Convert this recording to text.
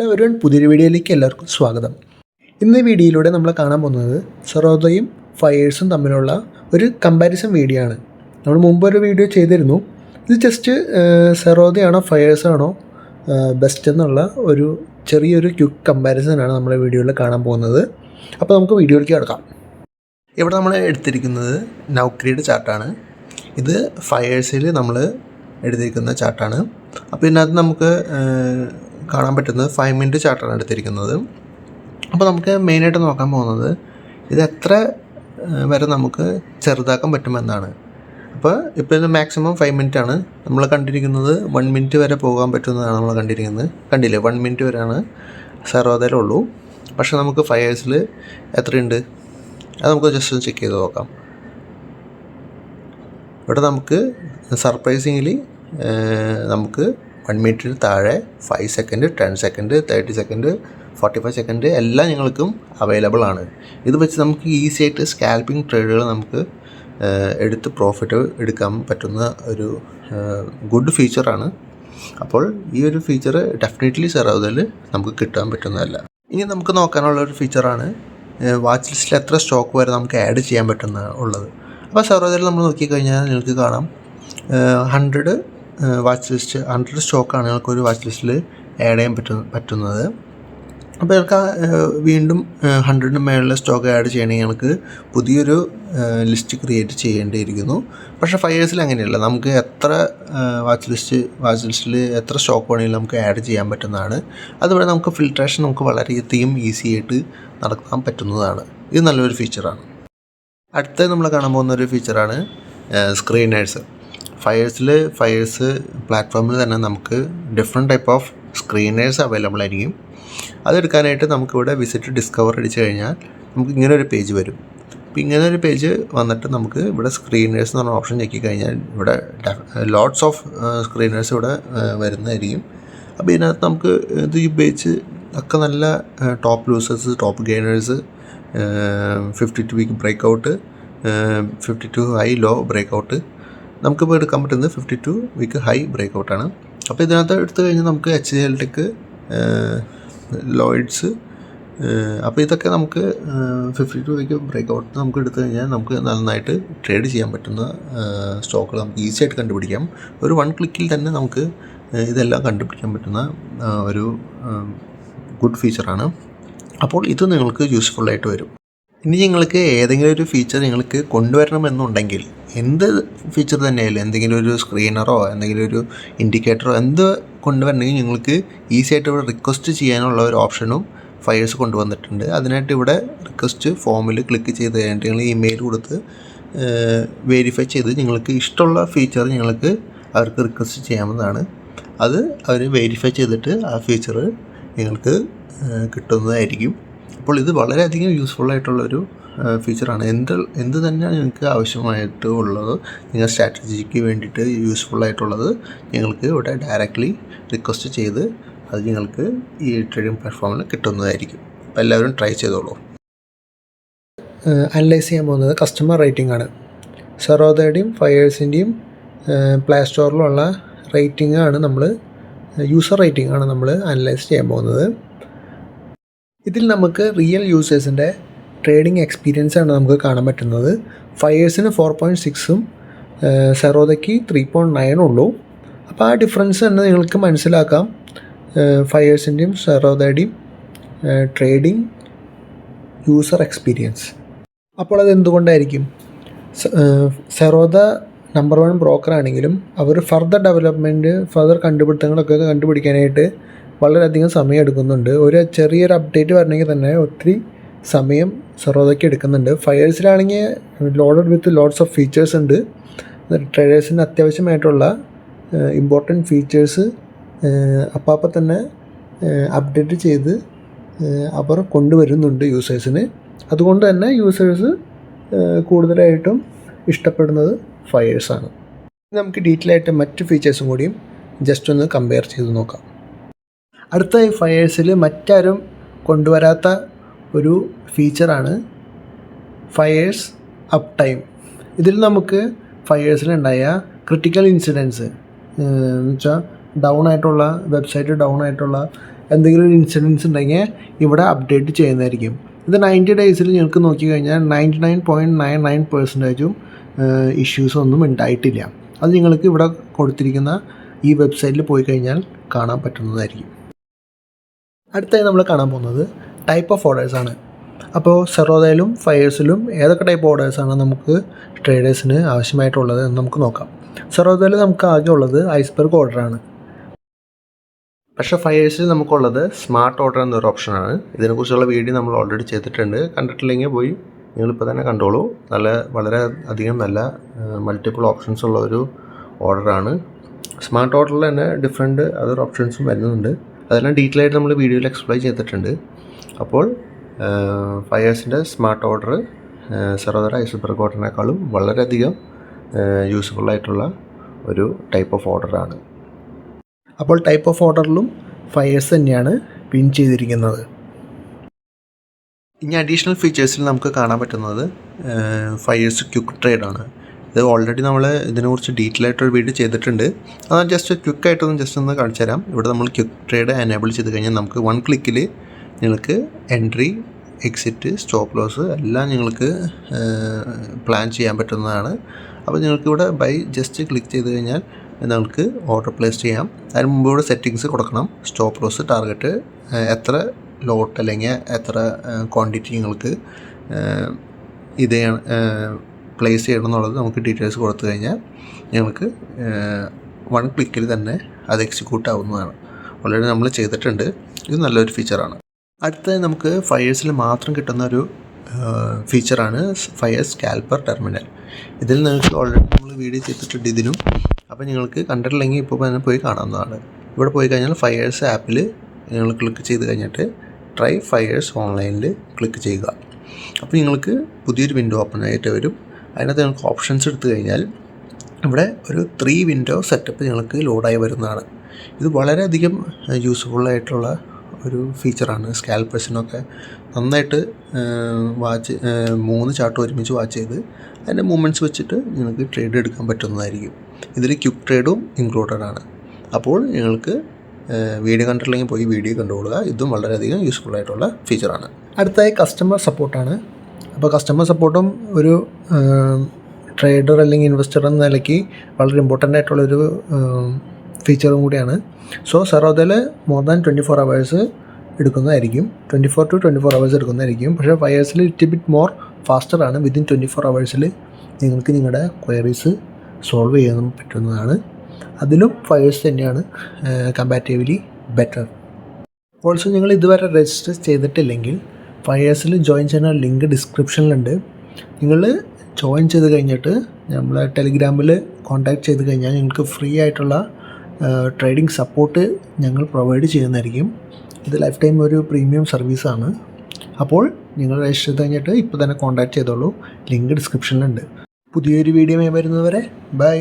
Hello everyone, പുതിയൊരു വീഡിയോയിലേക്ക് എല്ലാവർക്കും സ്വാഗതം. ഇന്ന് ഈ വീഡിയോയിലൂടെ നമ്മൾ കാണാൻ പോകുന്നത് സെറോദയും ഫയേഴ്സും തമ്മിലുള്ള ഒരു കമ്പാരിസൺ വീഡിയോ ആണ്. നമ്മൾ മുമ്പൊരു വീഡിയോ ചെയ്തിരുന്നു. ഇത് ജസ്റ്റ് സെറോദയാണോ ഫയേഴ്സാണോ ബെസ്റ്റ് എന്നുള്ള ഒരു ചെറിയൊരു ക്വിക്ക് കമ്പാരിസനാണ് നമ്മൾ ഈ വീഡിയോയിൽ കാണാൻ പോകുന്നത്. അപ്പോൾ നമുക്ക് വീഡിയോയിലേക്ക് കിടക്കാം. ഇവിടെ നമ്മൾ എടുത്തിരിക്കുന്നത് നൗക്രിയുടെ ചാർട്ടാണ്. ഇത് ഫയേഴ്സിൽ നമ്മൾ എടുത്തിരിക്കുന്ന ചാർട്ടാണ്. അപ്പോൾ ഇതിനകത്ത് നമുക്ക് കാണാൻ പറ്റുന്നത് 5 മിനിറ്റ് ചാർട്ടാണ് എടുത്തിരിക്കുന്നത്. അപ്പോൾ നമുക്ക് മെയിനായിട്ട് നോക്കാൻ പോകുന്നത് ഇത് എത്ര വരെ നമുക്ക് ചെറുതാക്കാൻ പറ്റുമെന്നാണ്. അപ്പോൾ ഇപ്പോൾ ഇത് മാക്സിമം 5 മിനിറ്റാണ് നമ്മൾ കണ്ടിരിക്കുന്നത്. 1 മിനിറ്റ് വരെ പോകാൻ പറ്റുന്നതാണ് നമ്മൾ കണ്ടിരിക്കുന്നത്. കണ്ടില്ലേ, 1 മിനിറ്റ് വരെയാണ് സെറോദയിലുള്ളൂ. പക്ഷേ നമുക്ക് ഫയേഴ്സിൽ എത്രയുണ്ട് അത് നമുക്ക് ജസ്റ്റ് ഒന്ന് ചെക്ക് ചെയ്ത് നോക്കാം. ഇവിടെ നമുക്ക് സർപ്രൈസിംഗ്ലി നമുക്ക് 1 മിനിറ്റിന് താഴെ 5 സെക്കൻഡ്, 10 സെക്കൻഡ്, 30 സെക്കൻഡ്, 45 സെക്കൻഡ് എല്ലാം ഞങ്ങൾക്കും അവൈലബിൾ ആണ്. ഇത് വെച്ച് നമുക്ക് ഈസി ആയിട്ട് സ്കാൽപ്പിംഗ് ട്രേഡുകൾ നമുക്ക് എടുത്ത് പ്രോഫിറ്റ് എടുക്കാൻ പറ്റുന്ന ഒരു ഗുഡ് ഫീച്ചറാണ്. അപ്പോൾ ഈ ഒരു ഫീച്ചർ ഡെഫിനറ്റ്ലി സെറോദയിൽ നമുക്ക് കിട്ടാൻ പറ്റുന്നതല്ല. ഇനി നമുക്ക് നോക്കാനുള്ള ഒരു ഫീച്ചറാണ് വാച്ച് ലിസ്റ്റിൽ എത്ര സ്റ്റോക്ക് വരെ നമുക്ക് ആഡ് ചെയ്യാൻ ഉള്ളത്. അപ്പോൾ സെറോദയിൽ നമ്മൾ നോക്കിക്കഴിഞ്ഞാൽ നിങ്ങൾക്ക് കാണാം 100 വാച്ച് ലിസ്റ്റ് 100 സ്റ്റോക്കാണ് ഞങ്ങൾക്കൊരു വാച്ച് ലിസ്റ്റിൽ ആഡ് ചെയ്യാൻ പറ്റുന്നത്. അപ്പോൾ ഞങ്ങൾക്ക് വീണ്ടും 100ന് മേളിലെ സ്റ്റോക്ക് ആഡ് ചെയ്യണമെങ്കിൽ ഞങ്ങൾക്ക് പുതിയൊരു ലിസ്റ്റ് ക്രിയേറ്റ് ചെയ്യേണ്ടിയിരിക്കുന്നു. പക്ഷേ ഫയേഴ്സിൽ അങ്ങനെയല്ല. നമുക്ക് എത്ര വാച്ച് ലിസ്റ്റിൽ എത്ര സ്റ്റോക്ക് വേണമെങ്കിലും നമുക്ക് ആഡ് ചെയ്യാൻ പറ്റുന്നതാണ്. അതുപോലെ നമുക്ക് ഫിൽട്രേഷൻ നമുക്ക് വളരെയധികം ഈസി ആയിട്ട് നടത്താൻ പറ്റുന്നതാണ്. ഇത് നല്ലൊരു ഫീച്ചറാണ്. അടുത്ത നമ്മൾ കാണാൻ പോകുന്ന ഒരു ഫീച്ചറാണ് സ്ക്രീനേഴ്സ്. ഫയേഴ്സ് പ്ലാറ്റ്ഫോമിൽ തന്നെ നമുക്ക് different type of screeners available ആയിരിക്കും. അതെടുക്കാനായിട്ട് നമുക്കിവിടെ വിസിറ്റ് ഡിസ്കവർ അടിച്ചു കഴിഞ്ഞാൽ നമുക്ക് ഇങ്ങനെ ഒരു പേജ് വരും. അപ്പോൾ ഇങ്ങനെ ഒരു പേജ് വന്നിട്ട് നമുക്ക് ഇവിടെ സ്ക്രീനേഴ്സ് എന്ന് പറഞ്ഞ ഓപ്ഷൻ ഞെക്കി കഴിഞ്ഞാൽ ഇവിടെ ലോട്ട്സ് ഓഫ് സ്ക്രീനേഴ്സ് ഇവിടെ വരുന്നതായിരിക്കും. അപ്പോൾ ഇതിനകത്ത് നമുക്ക് ഇത് ഉപയോഗിച്ച് ഒക്കെ നല്ല top losers, top gainers, 52 week breakout, 52 high low breakout, നമുക്കിപ്പോൾ എടുക്കാൻ പറ്റുന്നത് 52 വീക്ക് ഹൈ ബ്രേക്കൗട്ടാണ്. അപ്പോൾ ഇതിനകത്ത് എടുത്തു കഴിഞ്ഞാൽ നമുക്ക് HCL ടെക്, ലോയിഡ്സ്, അപ്പോൾ ഇതൊക്കെ നമുക്ക് 52 വീക്ക് ബ്രേക്കൗട്ട് നമുക്ക് എടുത്തു കഴിഞ്ഞാൽ നമുക്ക് നന്നായിട്ട് ട്രേഡ് ചെയ്യാൻ പറ്റുന്ന സ്റ്റോക്കുകൾ നമുക്ക് ഈസി ആയിട്ട് കണ്ടുപിടിക്കാം. ഒരു 1 ക്ലിക്കിൽ തന്നെ നമുക്ക് ഇതെല്ലാം കണ്ടുപിടിക്കാൻ പറ്റുന്ന ഒരു ഗുഡ് ഫീച്ചറാണ്. അപ്പോൾ ഇത് നിങ്ങൾക്ക് യൂസ്ഫുള്ളായിട്ട് വരും. ഇനി നിങ്ങൾക്ക് ഏതെങ്കിലും ഒരു ഫീച്ചർ നിങ്ങൾക്ക് കൊണ്ടുവരണമെന്നുണ്ടെങ്കിൽ എന്ത് ഫീച്ചർ തന്നെയായാലും, എന്തെങ്കിലും ഒരു സ്ക്രീനറോ എന്തെങ്കിലും ഒരു ഇൻഡിക്കേറ്ററോ എന്ത് കൊണ്ടുവരണമെങ്കിൽ നിങ്ങൾക്ക് ഈസി ആയിട്ട് ഇവിടെ റിക്വസ്റ്റ് ചെയ്യാനുള്ള ഒരു ഓപ്ഷനും ഫയേഴ്സ് കൊണ്ടുവന്നിട്ടുണ്ട്. അതിനായിട്ട് ഇവിടെ റിക്വസ്റ്റ് ഫോമിൽ ക്ലിക്ക് ചെയ്ത് കഴിഞ്ഞിട്ട് നിങ്ങൾ ഇമെയിൽ കൊടുത്ത് വെരിഫൈ ചെയ്ത് നിങ്ങൾക്ക് ഇഷ്ടമുള്ള ഫീച്ചർ നിങ്ങൾക്ക് അവർക്ക് റിക്വസ്റ്റ് ചെയ്യാവുന്നതാണ്. അത് അവർ വെരിഫൈ ചെയ്തിട്ട് ആ ഫീച്ചർ നിങ്ങൾക്ക് കിട്ടുന്നതായിരിക്കും. അപ്പോൾ ഇത് വളരെയധികം യൂസ്ഫുള്ളായിട്ടുള്ളൊരു ഫീച്ചറാണ്. എന്ത് തന്നെയാണ് നിങ്ങൾക്ക് ആവശ്യമായിട്ട് ഉള്ളത്, നിങ്ങൾ സ്ട്രാറ്റജിക്ക് വേണ്ടിയിട്ട് യൂസ്ഫുള്ളായിട്ടുള്ളത് നിങ്ങൾക്ക് ഇവിടെ ഡയറക്റ്റ്ലി റിക്വസ്റ്റ് ചെയ്ത് അത് നിങ്ങൾക്ക് ഈ ട്രേഡിംഗ് പ്ലാറ്റ്ഫോമിൽ കിട്ടുന്നതായിരിക്കും. അപ്പോൾ എല്ലാവരും ട്രൈ ചെയ്തോളൂ. അനലൈസ് ചെയ്യാൻ പോകുന്നത് കസ്റ്റമർ റേറ്റിംഗ് ആണ്. സെറോദയുടെയും ഫയേഴ്സിൻ്റെയും പ്ലേ സ്റ്റോറിലുള്ള യൂസർ റേറ്റിംഗ് ആണ് നമ്മൾ അനലൈസ് ചെയ്യാൻ പോകുന്നത്. ഇതിൽ നമുക്ക് റിയൽ യൂസേഴ്സിൻ്റെ ട്രേഡിംഗ് എക്സ്പീരിയൻസാണ് നമുക്ക് കാണാൻ പറ്റുന്നത്. ഫയേഴ്സിന് 4.6ഉം സെറോദയ്ക്ക് 3.9 ഉള്ളൂ. അപ്പോൾ ആ ഡിഫറൻസ് തന്നെ നിങ്ങൾക്ക് മനസ്സിലാക്കാം ഫയേഴ്സിൻ്റെയും സെറോദയുടെയും ട്രേഡിംഗ് യൂസർ എക്സ്പീരിയൻസ്. അപ്പോൾ അതെന്തുകൊണ്ടായിരിക്കും? സെറോദ നമ്പർ 1 ബ്രോക്കർ ആണെങ്കിലും അവർ ഫർദർ കണ്ടുപിടുത്തങ്ങളൊക്കെ കണ്ടുപിടിക്കാനായിട്ട് വളരെയധികം സമയം എടുക്കുന്നുണ്ട്. ഒരു ചെറിയൊരു അപ്ഡേറ്റ് വരണമെങ്കിൽ തന്നെ ഒത്തിരി സമയം സെറോദയ്ക്ക് എടുക്കുന്നുണ്ട്. ഫയേഴ്സിലാണെങ്കിൽ loaded with lots of features ഉണ്ട്. ട്രേഡേഴ്സിന് അത്യാവശ്യമായിട്ടുള്ള ഇമ്പോർട്ടൻറ്റ് ഫീച്ചേഴ്സ് അപ്പം തന്നെ അപ്ഡേറ്റ് ചെയ്ത് അവർ കൊണ്ടുവരുന്നുണ്ട് യൂസേഴ്സിന്. അതുകൊണ്ട് തന്നെ യൂസേഴ്സ് കൂടുതലായിട്ടും ഇഷ്ടപ്പെടുന്നത് ഫയേഴ്സാണ്. നമുക്ക് ഡീറ്റെയിൽ ആയിട്ട് മറ്റ് ഫീച്ചേഴ്സും കൂടിയും ജസ്റ്റ് ഒന്ന് കമ്പയർ ചെയ്ത് നോക്കാം. അടുത്ത ഫയേഴ്സിൽ മറ്റാരും കൊണ്ടുവരാത്ത ഒരു ഫീച്ചറാണ് ഫയേഴ്സ് അപ്പ് ടൈം. ഇതിൽ നമുക്ക് ഫയേഴ്സിലുണ്ടായ ക്രിട്ടിക്കൽ ഇൻസിഡൻസ് എന്ന് വെച്ചാൽ വെബ്സൈറ്റ് ഡൗൺ ആയിട്ടുള്ള എന്തെങ്കിലും ഒരു ഇൻസിഡൻസ് ഉണ്ടെങ്കിൽ ഇവിടെ അപ്ഡേറ്റ് ചെയ്യുന്നതായിരിക്കും. ഇത് 90 ഡേയ്സിൽ നിങ്ങൾക്ക് നോക്കിക്കഴിഞ്ഞാൽ 99.99% ഇഷ്യൂസൊന്നും ഉണ്ടായിട്ടില്ല. അത് നിങ്ങൾക്ക് ഇവിടെ കൊടുത്തിരിക്കുന്ന ഈ വെബ്സൈറ്റിൽ പോയി കഴിഞ്ഞാൽ കാണാൻ പറ്റുന്നതായിരിക്കും. അടുത്തായി നമ്മൾ കാണാൻ പോകുന്നത് ടൈപ്പ് ഓഫ് ഓർഡേഴ്സാണ്. അപ്പോൾ സെറോദയിലും ഫയേഴ്സിലും ഏതൊക്കെ ടൈപ്പ് ഓർഡേഴ്സാണ് നമുക്ക് ട്രേഡേഴ്സിന് ആവശ്യമായിട്ടുള്ളത് എന്ന് നമുക്ക് നോക്കാം. സെറോദയിൽ നമുക്ക് ആകെ ഉള്ളത് ഐസ്ബർഗ് ഓർഡറാണ്. പക്ഷേ ഫയേഴ്സിൽ നമുക്കുള്ളത് സ്മാർട്ട് ഓർഡർ എന്നൊരു ഓപ്ഷനാണ്. ഇതിനെക്കുറിച്ചുള്ള വീഡിയോ നമ്മൾ ഓൾറെഡി ചെയ്തിട്ടുണ്ട്. കണ്ടിട്ടില്ലെങ്കിൽ പോയി നിങ്ങളിപ്പോൾ തന്നെ കണ്ടോളൂ. വളരെ അധികം നല്ല മൾട്ടിപ്പിൾ ഓപ്ഷൻസ് ഉള്ള ഒരു ഓർഡറാണ്. സ്മാർട്ട് ഓർഡറിൽ തന്നെ ഡിഫറെൻറ്റ് അതർ ഓപ്ഷൻസും വരുന്നുണ്ട്. അതെല്ലാം ഡീറ്റെയിൽ ആയിട്ട് നമ്മൾ വീഡിയോയിൽ എക്സ്പ്ലെയിൻ ചെയ്തിട്ടുണ്ട്. അപ്പോൾ ഫയേഴ്സിൻ്റെ സ്മാർട്ട് ഓർഡർ സെറോദ ഐസ്ബർഗ് ഓർഡറിനേക്കാളും വളരെയധികം യൂസ്ഫുള്ളായിട്ടുള്ള ഒരു ടൈപ്പ് ഓഫ് ഓർഡറാണ്. അപ്പോൾ ടൈപ്പ് ഓഫ് ഓർഡറിലും ഫയേഴ്സ് തന്നെയാണ് പിൻ ചെയ്തിരിക്കുന്നത്. ഇനി അഡീഷണൽ ഫീച്ചേഴ്സിൽ നമുക്ക് കാണാൻ പറ്റുന്നത് ഫയേഴ്സ് ക്വിക്ക് ട്രേഡാണ്. ഇത് ഓൾറെഡി നമ്മൾ ഇതിനെക്കുറിച്ച് ഡീറ്റെയിൽ ആയിട്ടൊരു വീഡിയോ ചെയ്തിട്ടുണ്ട്. അത് ജസ്റ്റ് ക്വിക്കായിട്ടൊന്ന് ഒന്ന് കാണിച്ചു തരാം. ഇവിടെ നമ്മൾ ക്വിക്ക് ട്രേഡ് എനേബിൾ ചെയ്ത് കഴിഞ്ഞാൽ നമുക്ക് 1 ക്ലിക്കിൽ നിങ്ങൾക്ക് എൻട്രി, എക്സിറ്റ്, സ്റ്റോപ്പ് ലോസ് എല്ലാം നിങ്ങൾക്ക് പ്ലാൻ ചെയ്യാൻ പറ്റുന്നതാണ്. അപ്പോൾ നിങ്ങൾക്കിവിടെ ബൈ ജസ്റ്റ് ക്ലിക്ക് ചെയ്ത് കഴിഞ്ഞാൽ നിങ്ങൾക്ക് ഓർഡർ പ്ലേസ് ചെയ്യാം. അതിന് മുമ്പ് ഇവിടെ സെറ്റിങ്സ് കൊടുക്കണം. സ്റ്റോപ്പ് ലോസ്, ടാർഗറ്റ്, എത്ര ലോട്ട് അല്ലെങ്കിൽ എത്ര ക്വാണ്ടിറ്റി നിങ്ങൾക്ക് ഇതേ പ്ലേസ് ചെയ്യണം എന്നുള്ളത് നമുക്ക് ഡീറ്റെയിൽസ് കൊടുത്തു കഴിഞ്ഞാൽ ഞങ്ങൾക്ക് 1 ക്ലിക്കിൽ തന്നെ അത് എക്സിക്യൂട്ട് ആവുന്നതാണ്. ഓൾറെഡി നമ്മൾ ചെയ്തിട്ടുണ്ട്. ഇത് നല്ലൊരു ഫീച്ചറാണ്. അടുത്തത് നമുക്ക് ഫയേഴ്സിൽ മാത്രം കിട്ടുന്ന ഒരു ഫീച്ചറാണ് ഫയേഴ്സ് സ്കാൽപ്പർ ടെർമിനൽ. ഇതിൽ നിങ്ങൾക്ക് ഓൾറെഡി നമ്മൾ വീഡിയോ ചെയ്തിട്ടുണ്ട് ഇതിനും. അപ്പോൾ നിങ്ങൾക്ക് കണ്ടിട്ടില്ലെങ്കിൽ ഇപ്പോൾ തന്നെ പോയി കാണാവുന്നതാണ്. ഇവിടെ പോയി കഴിഞ്ഞാൽ ഫയേഴ്സ് ആപ്പിൽ നിങ്ങൾ ക്ലിക്ക് ചെയ്ത് കഴിഞ്ഞിട്ട് ട്രൈ ഫയേഴ്സ് ഓൺലൈനിൽ ക്ലിക്ക് ചെയ്യുക. അപ്പോൾ നിങ്ങൾക്ക് പുതിയൊരു വിൻഡോ ഓപ്പൺ ആയിട്ട് വരും. അതിനകത്ത് നിങ്ങൾക്ക് ഓപ്ഷൻസ് എടുത്തു കഴിഞ്ഞാൽ ഇവിടെ ഒരു 3 വിൻഡോ സെറ്റപ്പ് നിങ്ങൾക്ക് ലോഡായി വരുന്നതാണ്. ഇത് വളരെയധികം യൂസ്ഫുള്ളായിട്ടുള്ള ഒരു ഫീച്ചറാണ്. സ്കാൽപ്പേഴ്സിനൊക്കെ നന്നായിട്ട് 3 ചാർട്ട് ഒരുമിച്ച് വാച്ച് ചെയ്ത് അതിൻ്റെ മൂവ്മെൻറ്റ്സ് വെച്ചിട്ട് നിങ്ങൾക്ക് ട്രേഡ് എടുക്കാൻ പറ്റുന്നതായിരിക്കും. ഇതിൽ ക്വിക്ക് ട്രേഡും ഇൻക്ലൂഡഡ് ആണ്. അപ്പോൾ നിങ്ങൾക്ക് വീഡിയോ കണ്ടിട്ടില്ലെങ്കിൽ പോയി വീഡിയോ കണ്ടുകൊള്ളുക. ഇതും വളരെയധികം യൂസ്ഫുൾ ആയിട്ടുള്ള ഫീച്ചറാണ്. അടുത്തായി കസ്റ്റമർ സപ്പോർട്ടാണ്. അപ്പോൾ കസ്റ്റമർ സപ്പോർട്ടും ഒരു ട്രേഡർ അല്ലെങ്കിൽ ഇൻവെസ്റ്റർ എന്ന നിലയ്ക്ക് വളരെ ഇമ്പോർട്ടൻ്റ് ആയിട്ടുള്ളൊരു ഫീച്ചറും കൂടിയാണ്. സോ സെറോദയിൽ മോർ ദാൻ 24 hours എടുക്കുന്നതായിരിക്കും. 24 to 24 hours എടുക്കുന്നതായിരിക്കും. പക്ഷേ ഫയേഴ്സിൽ ലിറ്റിൽ ബിറ്റ് മോർ ഫാസ്റ്ററാണ്. വിത്തിൻ 24 hours നിങ്ങൾക്ക് നിങ്ങളുടെ ക്വയറീസ് സോൾവ് ചെയ്യാൻ പറ്റുന്നതാണ്. അതിലും ഫയേഴ്സ് തന്നെയാണ് കമ്പാരിറ്റീവ്ലി ബെറ്റർ. ഓൾസോ നിങ്ങൾ ഇതുവരെ രജിസ്റ്റർ ചെയ്തിട്ടില്ലെങ്കിൽ ഫയേഴ്സിൽ ജോയിൻ ചെയ്യുന്ന ലിങ്ക് ഡിസ്ക്രിപ്ഷനിലുണ്ട്. നിങ്ങൾ ജോയിൻ ചെയ്ത് കഴിഞ്ഞിട്ട് നമ്മളെ ടെലിഗ്രാമിൽ കോൺടാക്റ്റ് ചെയ്ത് കഴിഞ്ഞാൽ നിങ്ങൾക്ക് ഫ്രീ ആയിട്ടുള്ള ട്രേഡിംഗ് സപ്പോർട്ട് ഞങ്ങൾ പ്രൊവൈഡ് ചെയ്യുന്നതായിരിക്കും. ഇത് ലൈഫ് ടൈം ഒരു പ്രീമിയം സർവീസാണ്. അപ്പോൾ നിങ്ങൾ രജിസ്റ്റർ ചെയ്ത് കഴിഞ്ഞിട്ട് ഇപ്പോൾ തന്നെ കോൺടാക്റ്റ് ചെയ്തോളൂ. ലിങ്ക് ഡിസ്ക്രിപ്ഷനിലുണ്ട്. പുതിയൊരു വീഡിയോ വരുന്നതുവരെ ബൈ.